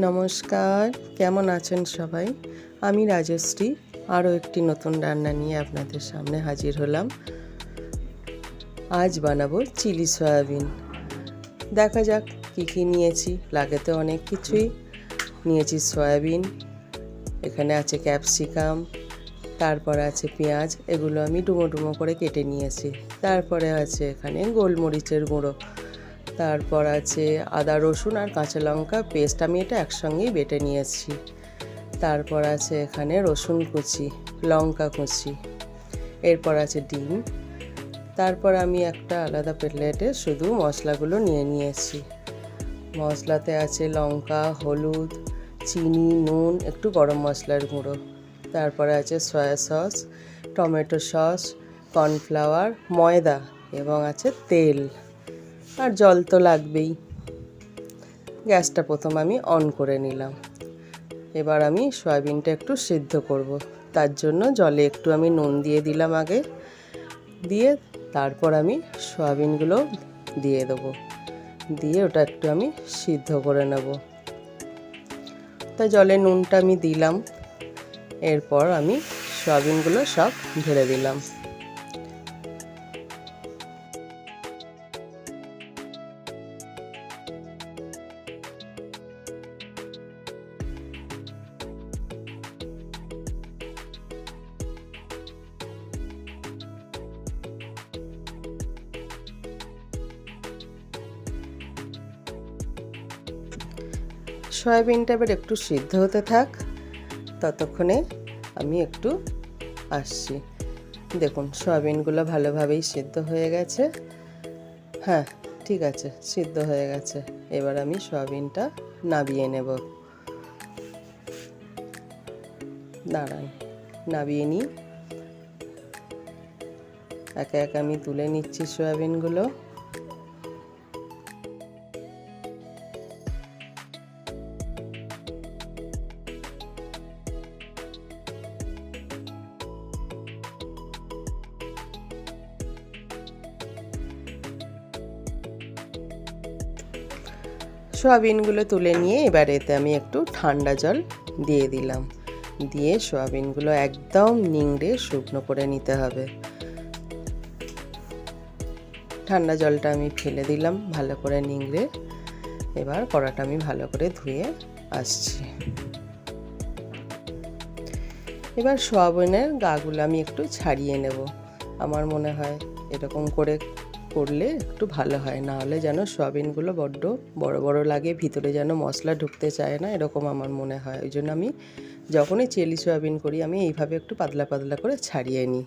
নমস্কার, কেমন আছেন সবাই? আমি রাজশ্রী আরও একটি নতুন রান্না নিয়ে আপনাদের সামনে হাজির হলাম। আজ বানাবো চিলি সয়াবিন। দেখা যাক কী কী নিয়েছি। লাগে তো অনেক কিছুই। নিয়েছি সয়াবিন, এখানে আছে ক্যাপসিকাম, তারপর আছে পেঁয়াজ, এগুলো আমি ডুমো ডুমো করে কেটে নিয়েছি। তারপরে আছে এখানে গোলমরিচের গুঁড়ো, তারপর আছে আদা রসুন আর কাঁচা লঙ্কা পেস্ট, আমি এটা একসঙ্গেই বেটে নিয়েছি। তারপর আছে এখানে রসুন কুচি, লঙ্কা কুচি, এরপর আছে ডিম। তারপর আমি একটা আলাদা প্লেটে শুধু মশলাগুলো নিয়ে নিয়েছি। মশলাতে আছে লঙ্কা, হলুদ, চিনি, নুন, একটু গরম মশলার গুঁড়ো, তারপরে আছে soya sauce, tomato sauce, cornflour, ময়দা এবং আছে তেল, আর জল তো লাগবেই। গ্যাসটা প্রথম আমি অন করে নিলাম। এবার আমি সয়াবিনটা একটু সিদ্ধ করব। তার জন্য জলে একটু আমি নুন দিয়ে দিলাম আগে, দিয়ে তারপর আমি সয়াবিনগুলো দিয়ে দেবো, দিয়ে ওটা একটু আমি সিদ্ধ করে নেব। তাই জলে নুনটা আমি দিলাম, এরপর আমি সয়াবিনগুলো সব ঢেলে দিলাম। সয়াবিনটা এবার একটু সিদ্ধ হতে থাক, ততক্ষণে আমি একটু আসছি। দেখুন সয়াবিনগুলো ভালোভাবেই সিদ্ধ হয়ে গেছে। হ্যাঁ, ঠিক আছে, সিদ্ধ হয়ে গেছে। এবার আমি সয়াবিনটা নাবিয়ে নেব। দাঁড়ান, নাবিয়ে নিই। একে একে আমি তুলে নিচ্ছি সয়াবিনগুলো। সয়াবিনগুলো তুলে নিয়ে এবার এতে আমি একটু ঠান্ডা জল দিয়ে দিলাম, দিয়ে সয়াবিনগুলো একদম নিংড়ে শুকনো করে নিতে হবে। ঠান্ডা জলটা আমি ফেলে দিলাম ভালো করে নিংড়ে। এবার কড়াটা আমি ভালো করে ধুয়ে আসছি। এবার সয়াবিনের গাগুলো আমি একটু ছাড়িয়ে নেব। আমার মনে হয় এরকম করে করলে একটু ভালো হয়, না হলে যেন সয়াবিনগুলো বড্ড বড় বড় লাগে, ভিতরে যেন মশলা ঢুকতে চায় না, এরকম আমার মনে হয়। ওই জন্য আমি যখনই চিলি সয়াবিন করি আমি এইভাবে একটু পাতলা পাতলা করে ছাড়িয়ে নিই।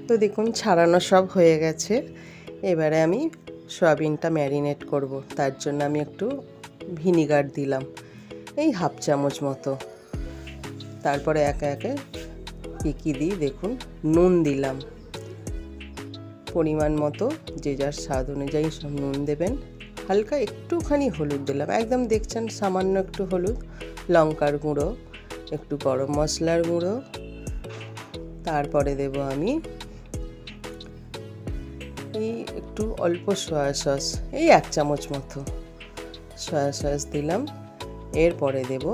তো দেখুন ছাড়ানো সব হয়ে গেছে। এবারে আমি সয়াবিনটা ম্যারিনেট করব। তার জন্য আমি একটু ভিনিগার দিলাম, এই হাফ চামচ মতো। তারপরে একে একে কী দিই দেখুন, নুন দিলাম পরিমাণ মতো, যে যার স্বাদ অনুযায়ী সব নুন দেবেন। হালকা একটুখানি হলুদ দিলাম, একদম দেখছেন সামান্য একটু হলুদ, লঙ্কার গুঁড়ো, একটু গরম মশলার গুঁড়ো, তারপরে দেব আমি এই একটু অল্প সয়া সস, এই 1 চামচ মতো সয়া সস দিলাম। এরপরে দেব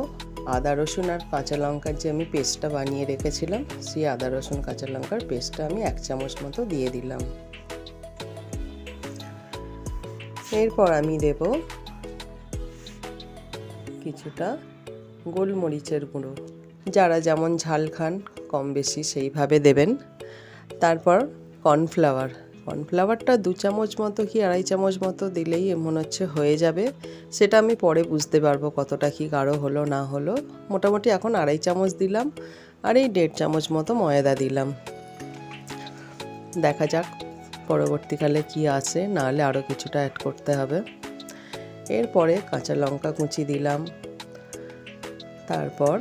আদা রসুন আর কাঁচা লঙ্কার যে আমি পেস্টটা বানিয়ে রেখেছিলাম, সেই আদা রসুন কাঁচা লঙ্কার পেস্টটা আমি 1 চামচ মতো দিয়ে দিলাম। এরপর আমি দেব কিছুটা গোলমরিচের গুঁড়ো, যারা যেমন ঝাল খান কম বেশি সেইভাবে দেবেন। তারপর কর্নফ্লাওয়ারটা 2 চামচ মতো কি 2.5 চামচ মতো দিলেই মনে হচ্ছে হয়ে যাবে। সেটা আমি পরে বুঝতে পারবো কতটা কি গাঢ় হলো না হলো। মোটামুটি এখন 2.5 চামচ দিলাম, আর এই 1.5 চামচ মতো ময়দা দিলাম। দেখা যাক পরবর্তীকালে কি আছে, নাহলে আরও কিছুটা অ্যাড করতে হবে। এরপরে কাঁচা লঙ্কা কুচি দিলাম, তারপর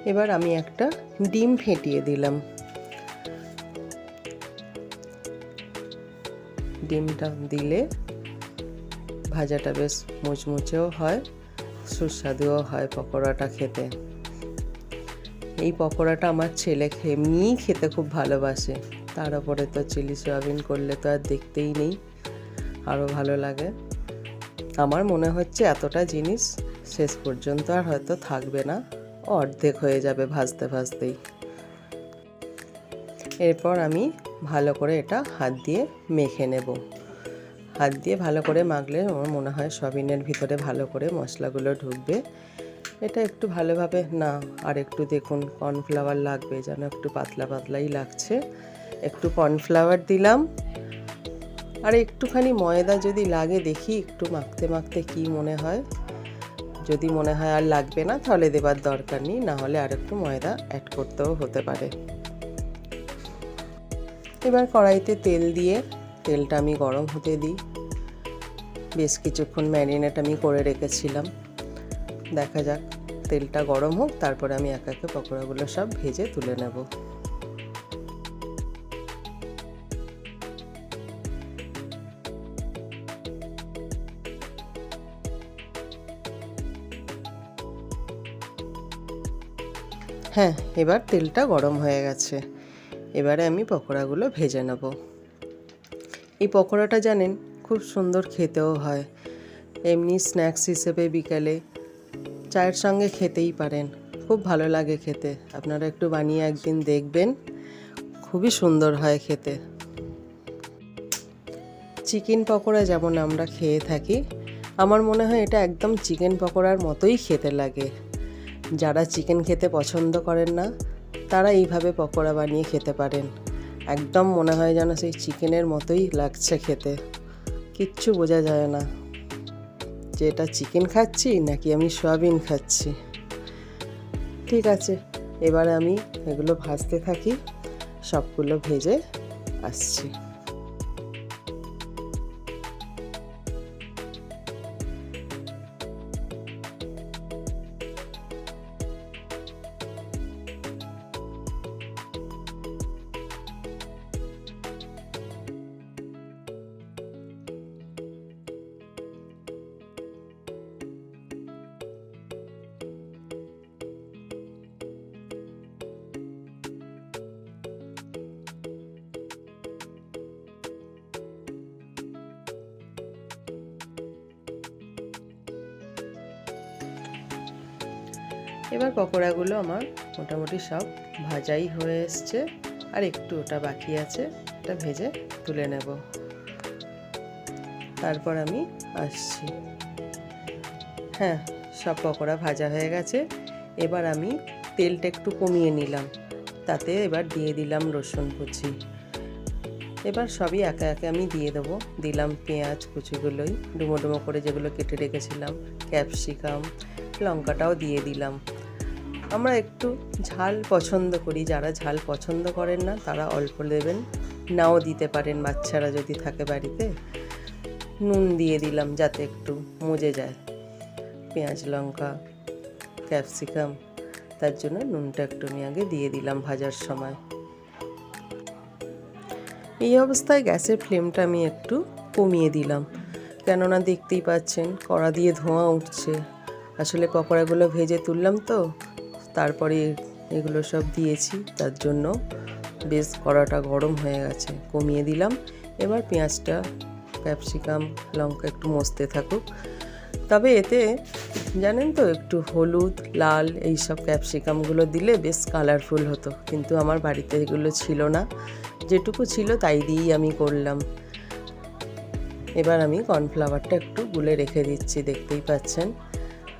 এবার আমি একটা ডিম ফেটিয়ে দিলাম। ডিমটা দিলে ভাজাটা বেশ মুচমুচেও হয়, সুস্বাদুও হয় পকোড়াটা খেতে। এই পকোড়াটা আমার ছেলে এমনিই খেতে খুব ভালোবাসে, তার উপরে তো চিলি সয়াবিন করলে তো আর দেখতেই নেই, আরও ভালো লাগে। আমার মনে হচ্ছে এতটা জিনিস শেষ পর্যন্ত আর হয়তো থাকবে না, অর্ধেক হয়ে যাবে ভাজতে ভাজতেই। এরপর আমি ভালো করে এটা হাত দিয়ে মেখে নেব। হাত দিয়ে ভালো করে মাখলে আমার মনে হয় সয়াবিনের ভিতরে ভালো করে মশলাগুলো ঢুকবে। এটা একটু ভালোভাবে না, আর একটু দেখুন কর্নফ্লাওয়ার লাগবে, যেন একটু পাতলা পাতলাই লাগছে। একটু কর্নফ্লাওয়ার দিলাম, আর একটুখানি ময়দা যদি লাগে দেখি একটু মাখতে মাখতে কি মনে হয়। যদি মনে হয় আর লাগবে না তাহলে দেবার দরকার নেই, না হলে আর একটু ময়দা অ্যাড করতেও হতে পারে। এবার কড়াইতে তেল দিয়ে তেলটা আমি গরম হতে দিই। বেশ কিছুক্ষণ ম্যারিনেট আমি করে রেখেছিলাম, দেখা যাক তেলটা গরম হোক, তারপরে আমি একে একে পকোড়াগুলো সব ভেজে তুলে নেব। হ্যাঁ, এবার তেলটা গরম হয়ে গেছে, এবারে আমি পকোড়াগুলো ভেজে নেব। এই পকোড়াটা জানেন খুব সুন্দর খেতেও হয়, এমনি স্ন্যাক্স হিসেবে বিকালে চায়ের সঙ্গে খেতেই পারেন, খুব ভালো লাগে খেতে। আপনারা একটু বানিয়ে একদিন দেখবেন, খুবই সুন্দর হয় খেতে। চিকেন পকোড়া যেমন আমরা খেয়ে থাকি, আমার মনে হয় এটা একদম চিকেন পকোড়ার মতোই খেতে লাগে। যারা চিকেন খেতে পছন্দ করেন না তারা এইভাবে পকোড়া বানিয়ে খেতে পারেন, একদম মনে হয় যেন সেই চিকেনের মতোই লাগছে খেতে, কিচ্ছু বোঝা যায় না যে এটা চিকেন খাচ্ছি নাকি আমি সয়াবিন খাচ্ছি। ঠিক আছে, এবারে আমি এগুলো ভাজতে থাকি, সবগুলো ভেজে আসছি। এবার পকোড়াগুলো আমার মোটামুটি সব ভাজাই হয়ে এসছে, আর একটু ওটা বাকি আছে, এটা ভেজে তুলে নেব। তারপর আমি আসছি। হ্যাঁ, সব পকোড়া ভাজা হয়ে গেছে। এবার আমি তেলটা একটু কমিয়ে নিলাম, তাতে এবার দিয়ে দিলাম রসুন কুচি। এবার সবই একে একে আমি দিয়ে দেবো। দিলাম পেঁয়াজ কুচিগুলোই ডুমো ডুমো করে যেগুলো কেটে রেখেছিলাম, ক্যাপসিকাম, লঙ্কাটাও দিয়ে দিলাম। আমরা একটু ঝাল পছন্দ করি, যারা ঝাল পছন্দ করেন না তারা অল্প দেবেন, নাও দিতে পারেন বাচ্চারা যদি থাকে বাড়িতে। নুন দিয়ে দিলাম যাতে একটু মজে যায় পেঁয়াজ লঙ্কা ক্যাপসিকাম, তার জন্য নুনটা একটু আমি আগে দিয়ে দিলাম ভাজার সময়। এই অবস্থায় গ্যাসের ফ্লেমটা আমি একটু কমিয়ে দিলাম, কেননা দেখতেই পাচ্ছেন কড়া দিয়ে ধোঁয়া উঠছে। আসলে পকোড়াগুলো ভেজে তুললাম তো, তারপরে এগুলো সব দিয়েছি, তার জন্য বেশ কড়াটা গরম হয়ে গেছে, কমিয়ে দিলাম। এবার পেঁয়াজটা ক্যাপসিকাম লঙ্কা একটু মজতে থাকুক। তবে এতে জানেন তো একটু হলুদ লাল এইসব ক্যাপসিকামগুলো দিলে বেশ কালারফুল হতো, কিন্তু আমার বাড়িতে এগুলো ছিল না, যেটুকু ছিল তাই দিয়েই আমি করলাম। এবার আমি কর্নফ্লাওয়ারটা একটু গুলে রেখে দিচ্ছি, দেখতেই পাচ্ছেন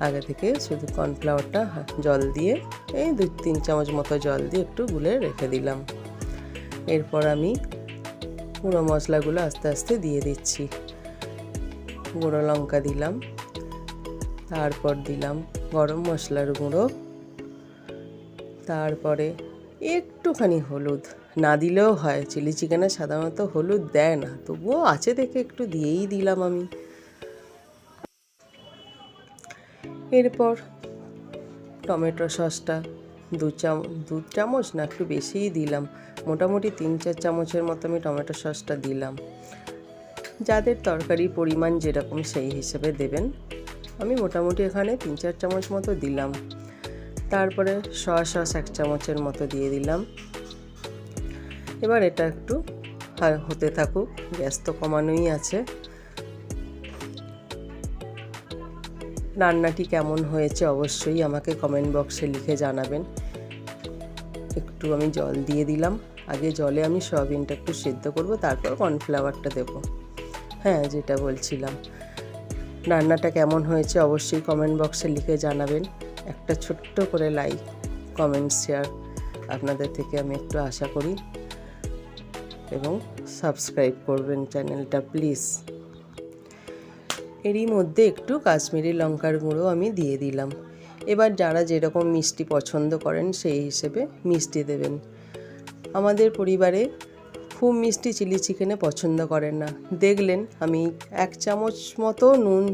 আগে থেকে শুধু কর্নফ্লাওয়ারটা জল দিয়ে এই 2-3 চামচ মতো জল দিয়ে একটু গুলে রেখে দিলাম। এরপর আমি গুঁড়ো মশলাগুলো আস্তে আস্তে দিয়ে দিচ্ছি। গুঁড়ো লঙ্কা দিলাম, তারপর দিলাম গরম মশলার গুঁড়ো, তারপরে একটুখানি হলুদ, না দিলেও হয়, চিলি চিকেনে সাধারণত হলুদ দেয় না, তবুও আছে দেখে একটু দিয়েই দিলাম আমি। এরপর টমেটো সসটা 2 চামচ না একটু বেশিই দিলাম, মোটামুটি 3-4 চামচের মতো আমি টমেটো সসটা দিলাম। যাদের তরকারি পরিমাণ যেরকম সেই হিসেবে দেবেন, আমি মোটামুটি এখানে 3-4 চামচ মতো দিলাম। তারপরে সয়া সস 1 চামচের মতো দিয়ে দিলাম। এবার এটা একটু হতে থাকুক, গ্যাস তো কমানোই আছে। রান্নাটি কেমন হয়েছে অবশ্যই আমাকে কমেন্ট বক্সে লিখে জানাবেন। একটু আমি জল দিয়ে দিলাম, আগে জলে আমি সয়াবিনটা একটু সেদ্ধ করব, তারপর কর্নফ্লাওয়ারটা দেবো। হ্যাঁ, যেটা বলছিলাম, রান্নাটা কেমন হয়েছে অবশ্যই কমেন্ট বক্সে লিখে জানাবেন। একটা ছোট্ট করে লাইক, কমেন্ট, শেয়ার আপনাদের থেকে আমি একটু আশা করি, এবং সাবস্ক্রাইব করবেন চ্যানেলটা প্লিজ। এরই মধ্যে একটু কাশ্মীরি লঙ্কার গুঁড়ো আমি দিয়ে দিলাম। এবার যারা যেরকম মিষ্টি পছন্দ করেন সেই হিসেবে মিষ্টি দেবেন। আমাদের পরিবারে খুব মিষ্টি চিলি চিকেনে পছন্দ করেন না। দেখলেন আমি 1 চামচ মতো নুন,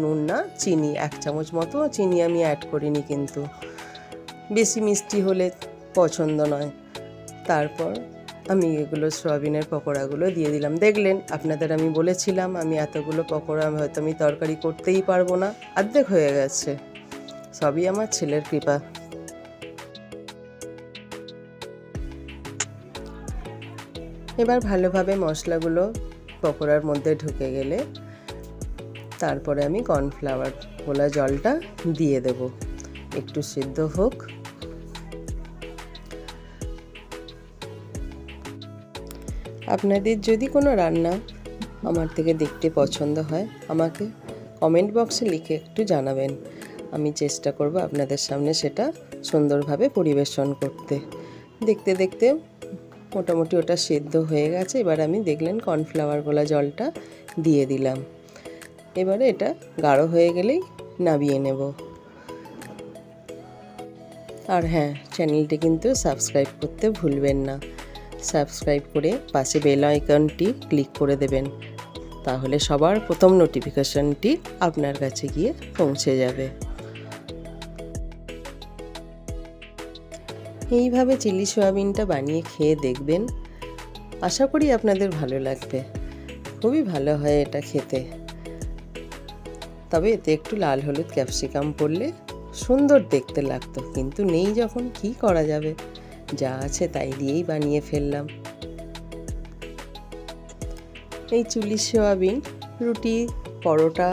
নুন না, চিনি 1 চামচ মতো চিনি আমি অ্যাড করিনি, কিন্তু বেশি মিষ্টি হলে পছন্দ নয়। তারপর আমি এগুলো সয়াবিনের পকোড়াগুলো দিয়ে দিলাম। দেখলেন, আপনাদের আমি বলেছিলাম আমি এতগুলো পকোড়া হয়তো আমি তরকারি করতেই পারবো না, অর্ধেক হয়ে গেছে। সবই আমার ছেলের কৃপা। এবার ভালোভাবে মশলাগুলো পকোড়ার মধ্যে ঢুকে গেলে তারপরে আমি কর্নফ্লাওয়ার গোলা জলটা দিয়ে দেব, একটু সিদ্ধ হোক। আপনাদের যদি কোনো রান্না আমার থেকে দেখতে পছন্দ হয় আমাকে কমেন্ট বক্সে লিখে একটু জানাবেন। আমি চেষ্টা করব আপনাদের সামনে সেটা সুন্দরভাবে পরিবেশন করতে। দেখতে দেখতে মোটামুটি ওটা সেদ্ধ হয়ে গেছে। এবার আমি দেখলেন কর্নফ্লাওয়ার গোলা জলটা দিয়ে দিলাম। এবারে এটা গাঢ় হয়ে গেলেই নামিয়ে নেব। আর হ্যাঁ, চ্যানেলটি কিন্তু সাবস্ক্রাইব করতে ভুলবেন না। সাবস্ক্রাইব করে পাশে বেল আইকনটি ক্লিক করে দেবেন, তাহলে সবার প্রথম নোটিফিকেশনটি আপনার কাছে গিয়ে পৌঁছে যাবে। এইভাবে চিলি সয়াবিনটা বানিয়ে খেয়ে দেখবেন, আশা করি আপনাদের ভালো লাগবে। খুবই ভালো হয় এটা খেতে। তবে এতে একটু লাল হলুদ ক্যাপসিকাম পড়লে সুন্দর দেখতে লাগতো, কিন্তু নেই যখন কি করা যাবে, যা আছে তাই দিয়েই বানিয়ে ফেললাম। এই চিলি সয়াবিন রুটি, পরোটা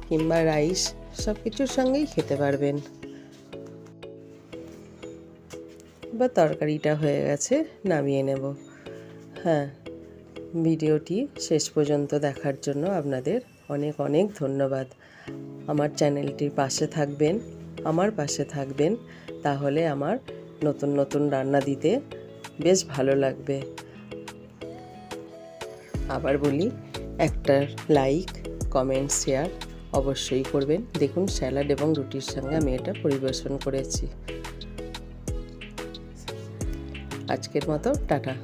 কিংবা রাইস সব কিছুর সঙ্গেই খেতে পারবেন। বা তরকারিটা হয়ে গেছে, নামিয়ে নেব। হ্যাঁ, ভিডিওটি শেষ পর্যন্ত দেখার জন্য আপনাদের অনেক অনেক ধন্যবাদ। আমার চ্যানেলটির পাশে থাকবেন, আমার পাশে থাকবেন, তাহলে আমার নতুন নতুন রান্না দিতে বেশ ভালো লাগবে। আবার বলি, একটা লাইক, কমেন্ট, শেয়ার অবশ্যই করবেন। দেখুন, স্যালাড এবং রুটির সঙ্গে আমি এটা পরিবেশন করেছি। আজকের মতো টাটা।